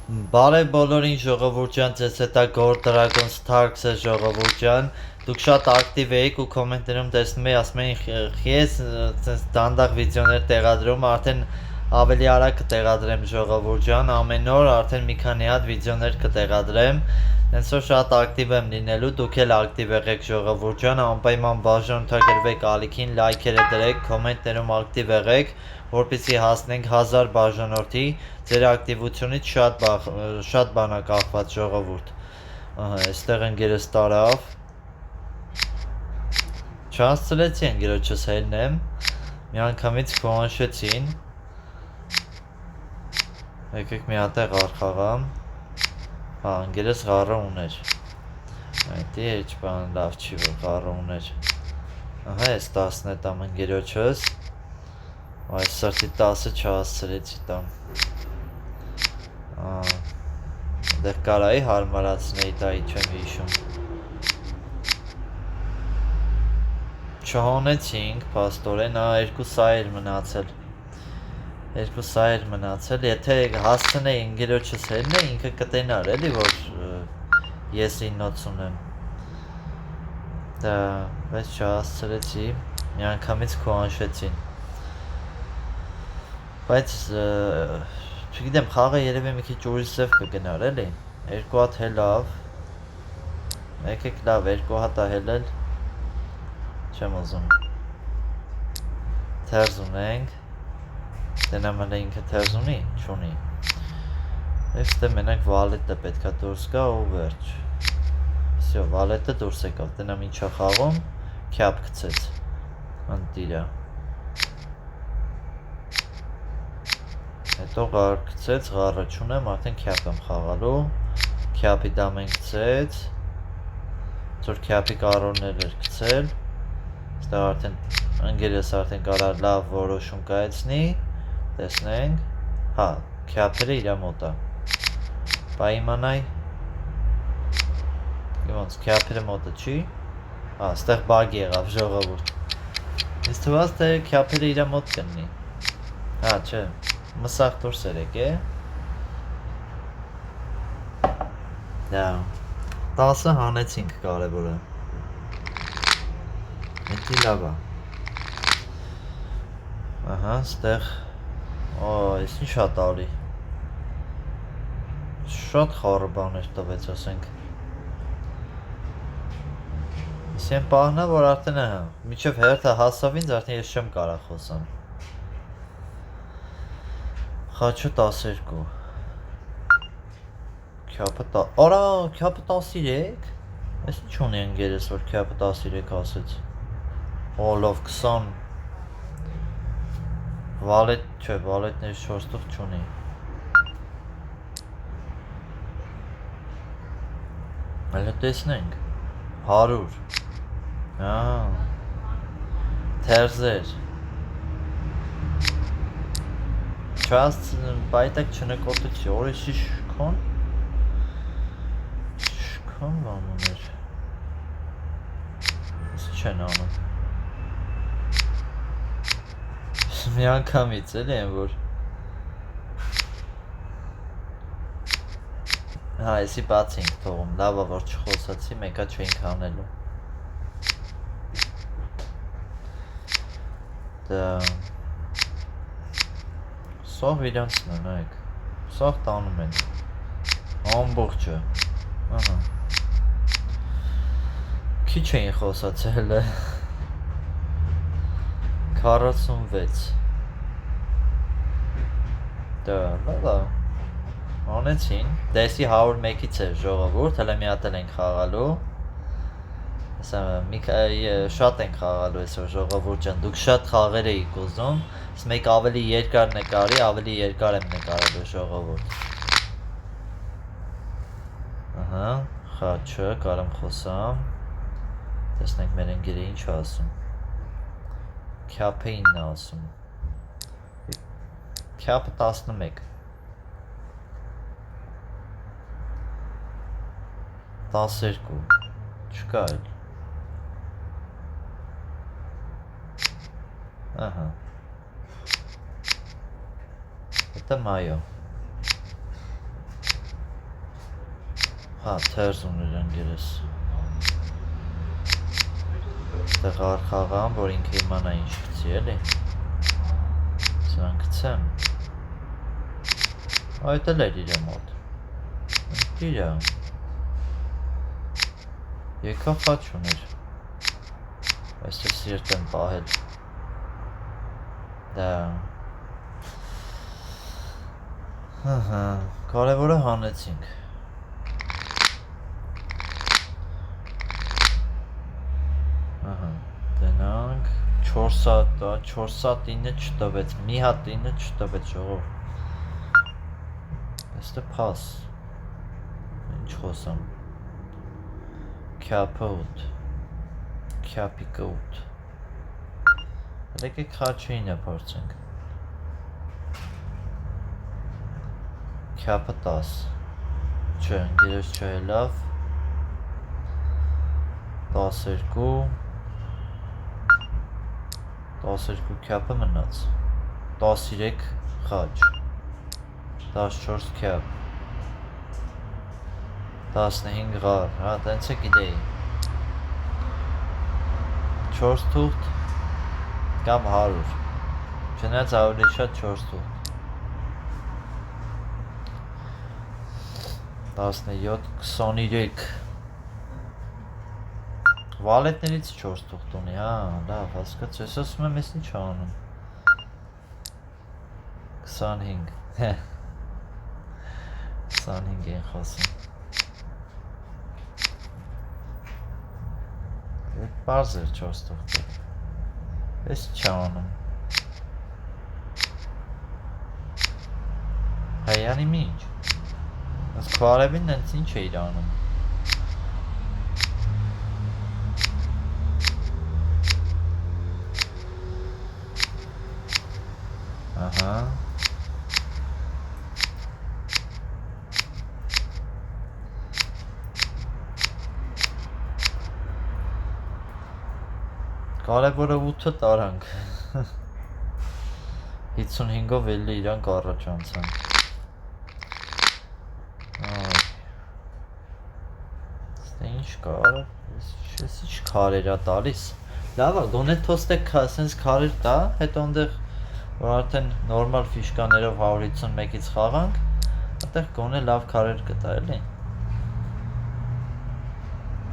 Բարև բոլորին ժողովուրդ ջան, ձեզ հետ է Gold Dragon Starks-ը ժողովուրդ ջան։ Դուք շատ ակտիվ եք ու կոմենտներում տեսնում եք, ասում են ես ցենց դանդաղ վիդեոներ տեղադրում, արդեն ավելի արագ կտեղադրեմ ժողովուրդ ջան, ամեն օր արդեն մի քանի հատ վիդեոներ կտեղադրեմ։ Հենց որ շատ ակտիվ եմ լինելու, դուք էլ ակտիվ եղեք ժողովուրդ ջան, անպայման բաժանորդագրվեք ալիքին, լայքերը դրեք, կոմենտներում ակտիվ եղեք, որպեսզի հասնենք 1000 բաժանորդի, ձեր ակտիվությունից շատ բան է կախված ժողովուրդ։ Ահա, այստեղ ընկերս տարավ։ Չհասցրեցի ընկերոջս հելնեմ, միանգամից քոնշեցին։ Եկեք մի հատ ղար խաղամ։ Հա, ընկերս ղարը ուներ։ Այդի էջ բան լավ չի, որ ղարը ուներ։ Ահա, ես 10-ն է տամ ընկերոջս։ Այս սրտի 10-ը չհասցրեցի տամ։ Դեղ կարայի հարմարացնեի տայի, չեմ հիշում։ Չհոնեցինք, պաստորեն, երկու սայր մնացել։ Երկու սայր մնացել, եթե հասցնեի ընկերոջս հելնե, ինքը կտենար էլի, որ ես 9 ունեմ։ Դա, բայց չհասցրեցի, միանգամից քոնշեցին։ Բայց չգիտեմ, խաղը երևի մի քիչ ուրիշ ձև կգնար էլի։ Երկու հատ հելավ։ Եկեք լավ, երկու հատ է հելել։ Չեմ ուզում։ Թերզ ունենք։ Դենամ հլը ինքը թերզ ունի, չունի։ Եստե մենակ վալետը պետքա դուրս գա ու վերջ։ Всё, վալետը դուրս եկավ, դենամ ինչա խաղում, քյապ գցեց։ Ընտիրա։ Հետո ղար գցեց, ղարը չունեմ, արդեն քյապ եմ խաղալու։ Քյապի դամեն գցեց։ Ձոր քյապի կարորներ էր գցել։ Ստեղ արդեն ընկերս արդեն կարա լավ որոշում կայացնի։ Տեսնենք, հա, քյապերը իրա մոտ է։ Բա իմանայ։ Ոնց քյապերը մոտը չի։ Հա, ստեղ բագ եղավ ժողովուրդ։ Ինձ թվաց թե քյապերը իրա մոտ կլինի։ Հա, չէ։ Մսախ դուրս էր եկե։ Դա 10-ը հանեցինք կարևորը։ Էդի լավ է։ Ահա, ստեղ այս ինչ հա տարի։ Շատ խառը բաներ տվեց, ասենք։ Իսեն պահնա, որ արդեն է, միջև հերթը հասավ ինձ, արդեն ես չեմ կարա խոսամ։ Խաչը 12։ Քյապը արա, քյապը 13։ Ես ինչ ունի ընկերս, որ քյապը 13 ասեց։ Օ, լավ 20։ Վալետ, չէ, վալետների 4 տուղ չունի։ Հələ տեսնենք։ 100։ Թերզեր։ Չաստ բայտակ չնկոտուչի, օրը շիշքոն։ Շիշքոն բան ուներ։ Ես չեն անում։ Մի անգամից էլի եմ, որ հա, եսի բաց ենք թողում, լավա որ չխոսացի, մեկա չենք հանելու։ Դա սող իրանցն են, այք, սող տանում են, ամբողջը, ահա, քիչ էին խոսացել է, 46, դա, լավա, անեցին, դեսի 101-ից էր ժողովուրդ, հլը մի հատ էլ ենք խաղալու, շատ ենք խաղալու այսօր ժողովուրդ ջան, դուք շատ խաղեր էիք ուզում, մեկ ավելի երկար նկարի, ավելի երկար եմ նկարելու ժողովուրդ։ Ահա, խաչը, կարամ խոսամ, տեսնենք մեր ընկերը ինչ ասում, քյապը 9 ասում, քյապը 11, 12, չկա էլ, ահա, հետը մայո, Հա, թերզուն էր ընգերես։ Դեղ արխաղան, որ ինքը իմանա ինչ գցի, էլի։ Սան գցեմ։ Այդ էլ էր իրը մոտ։ Իրա։ Եկա խաչ ուներ։ Այստեղ սիրտ եմ պահել։ Դա։ Հահա, կարևորը հանեցինք։ Ահա, դենանք 4 հատ 9 չտվեց, մի հատ 9 չտվեց ժողով։ Այստե փաս։ Ինչ խոսամ։ Քյապը 8։ Քյապիկը 8։ Եկեք խաչը 9 փորձենք։ Քյապը 10։ Չէ, ընկերոջ չէ լավ։ 12 քյապը մնաց։ 13 խաչ։ 14 քյապ։ 15 ղար, հա, տենց է գիտեի։ 4 թուղթ կամ 100։ Չնայած ավելի շատ 4 թուղթ։ 17, 23։ Վալետներից 4 թուղթ ունի, հա, լավ, հասկաց, ես ասում եմ ես ինչ անում։ 25, 25 են խոսում։ Պարզ էր 4 թուղթը։ Ես ինչ անում։ Հայանի մինչ։ Ես քարևին նենց ինչ է իր անում։ Ահա։ Կարևորը 8-ը տարանք։ 55-ով էլի իրանք առաջ անցան։ Ինչ կա, ես ինչ քարեր է տալիս։ Լավ է, գոնե թոստեք սենց քարեր տա, հետո ընդեղ որ արդեն նորմալ ֆիշկաներով 151-ից խաղանք, այդտեղ գոնե լավ քարեր կտա, էլի։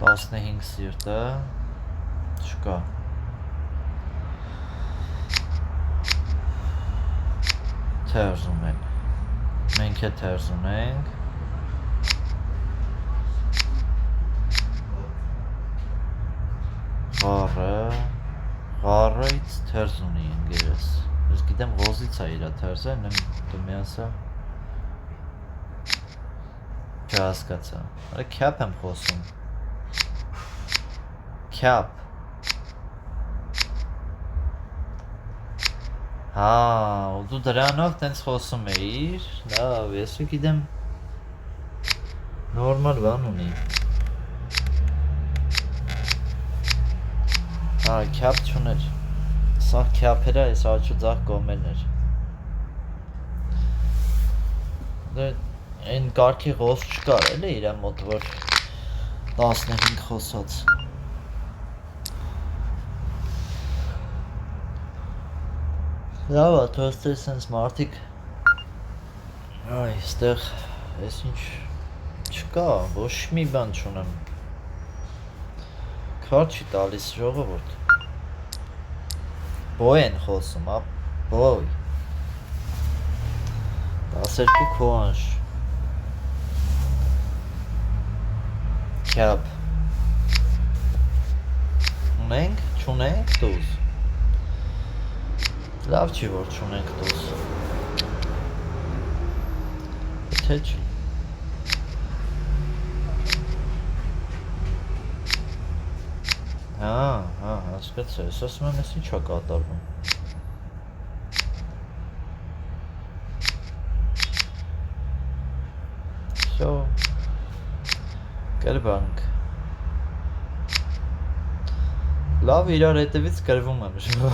15 սիրտը չկա։ Թերզում են։ Մենք է թերզում ենք։ Ղարից թերզ ունի ընգերես։ Ես գիտեմ ղոզից է իրա թերզը, դու մի ասա։ Չհասկացա։ Արա քյապ եմ խոսում։ Քյապ։ Հա, ու դու դրանով տենց խոսում էիր, լավ, ես ու գիտեմ նորմալ բան ունի։ Հա, քյապ չուներ, սաղ քյապերը ես աչու ձախ կոմելն էր։ Դե, են կարգի ղոզ չկար էլ է իրա մոտ, որ 15 խոսած։ Լավ է, թոստեր սենց մարդիկ, այ, ստեղ, ես ինչ չկա, ոչ մի բան չունեմ։ Քար չի տալիս ժողովուրդ։ Բոյ են խոսում, բոյ։ 12 քոանշ։ Քյապ։ Ունենք, չունենք դուզ։ Լավ չի որ չունենք դուզ։ Թե չի։ Հա, հասկացա, ես ասում եմ ես ինչ է կատարվում։ Շո, կրբանք։ Լավ իրար հետևից կրվում եմ շո։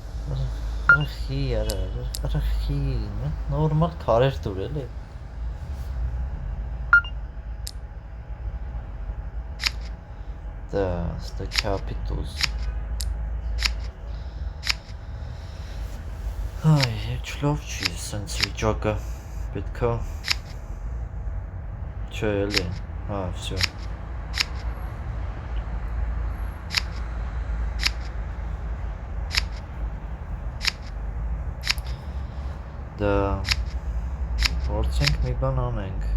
Արխի, արխի, նորմալ քարեր դուր էլի։ That's the capitals. Այ, չլավ չի, սենց վիճակը, պետքա, չէ էլի, վսյո։ Դա, որցենք մի բան անենք։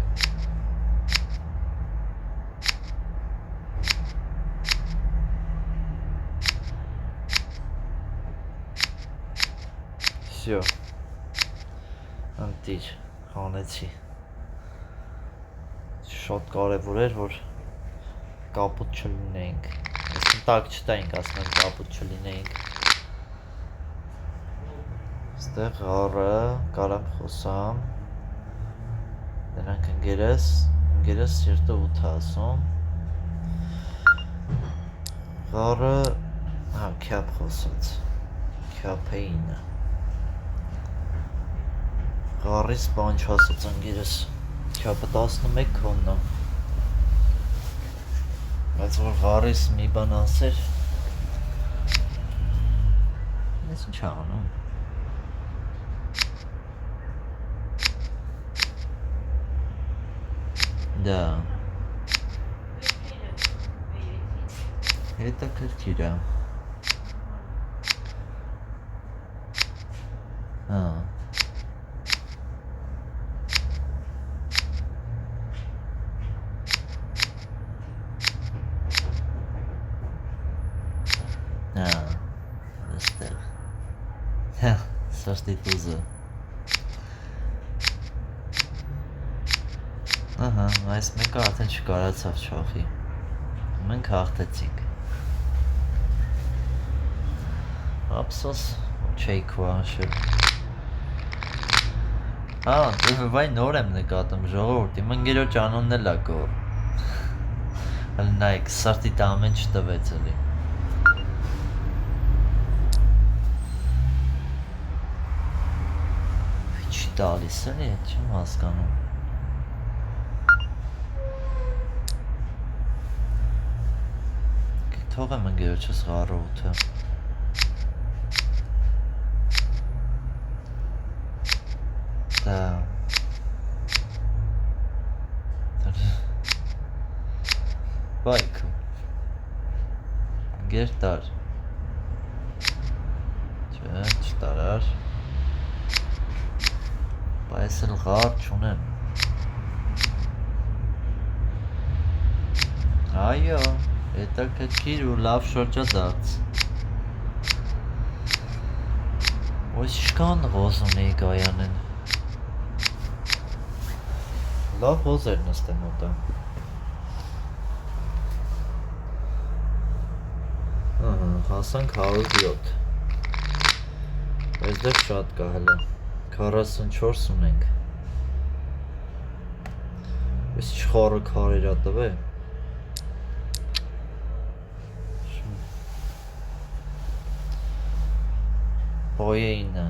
Всё. Անտիր, հանեցի։ Շատ կարևոր էր, որ կապուտ չլինեինք։ Այսին տակ չտայինք, ասնեմ կապուտ չլինեինք։ Ստեղ առը, կարամ խոսամ։ Դրանք ընգերս երդը 8 ասում։ Առը, հա, քյապ խոսած։ Քյապեինը։ Առիս բան չասած ընգերս։ Քյապը 11 քոնն է։ Բայց որ առիս մի բան ասեր։ Ես ինչ անում։ Դա հետաքրքիր է։ Հա։ Հա, այստեղ։ Հա, սաշտի տուզը։ Ահա, այս մեկը արդեն չկարացավ չախի։ Մենք հաղթեցինք։ Ափսոս չէի քուանշել։ Հա, վայ նոր եմ նկատում ժողովուրդ, իմ ընկերոջ անունն էլ է գոր։ Հələ նայեք, սարտիտ ամեն չտվեց էլի։ Չի տալիս էլի, չեմ հասկանում։ Թող եմ ընկերոջս ղարոութը։ Դա բայքը գերտար չէ չտարար բայց էլ ղար չունեմ այո հետաքրքիր ու լավ շրջադարձ ոս ինչքան ղոզ ունեի գայանեն լավ ղոզ էր նստեմ ուտը հասանք 107 այս դեպ շատ կա հələ 44 ունենք այս չխարը քարերա տվե Բոյինը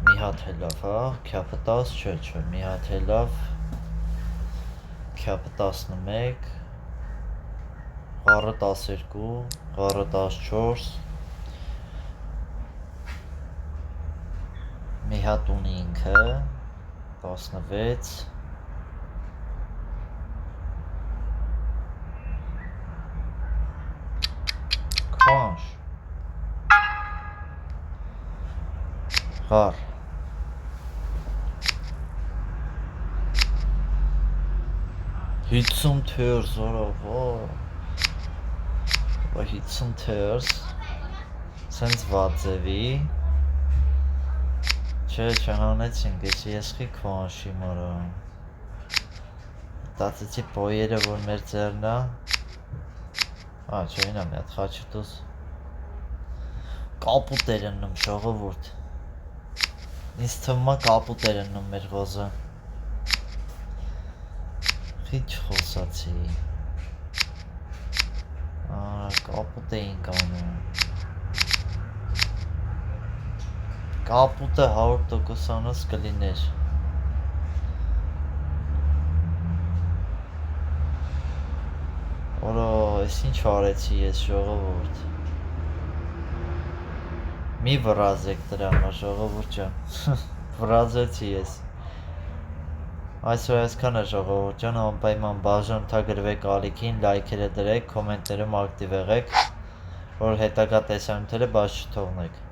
մի հատ հելավ, հա, քյապը 10 չէ, մի հատ հելավ, քյապը 11, ղարը 12, ղարը 14, մի հատ ունի ինքը, 16, քանշ, ղար, 50 թերս, որով, 50 թերս, սենց վատձևի, չէ չհանեցինք, ես եսխի քվանշի մորա, տացեցի պոյերը, որ մեր ձերնա, չէ ինա մի հատ խաչտուս, կապուտ էր ըննում շողովուրդ, ինձ թվում է կապուտ էր ըննում մեր ղոզը, խիչ խոսացի, կապուտ էինք անում, Կապուտը 100%-անոց կլիներ։ Որո, ես ինչ արեցի ես ժողովուրդ։ Մի վրազեք դրա համար ժողովուրդ ջան։ Վրազեցի ես։ Այսօր այսքանը ժողովուրդ ջան, անպայման բաժանորդագրվեք ալիքին, լայքերը դրեք, կոմենտներում ակտիվ եղեք, որ հետագա տեսանյութերը բաց չթողնեք։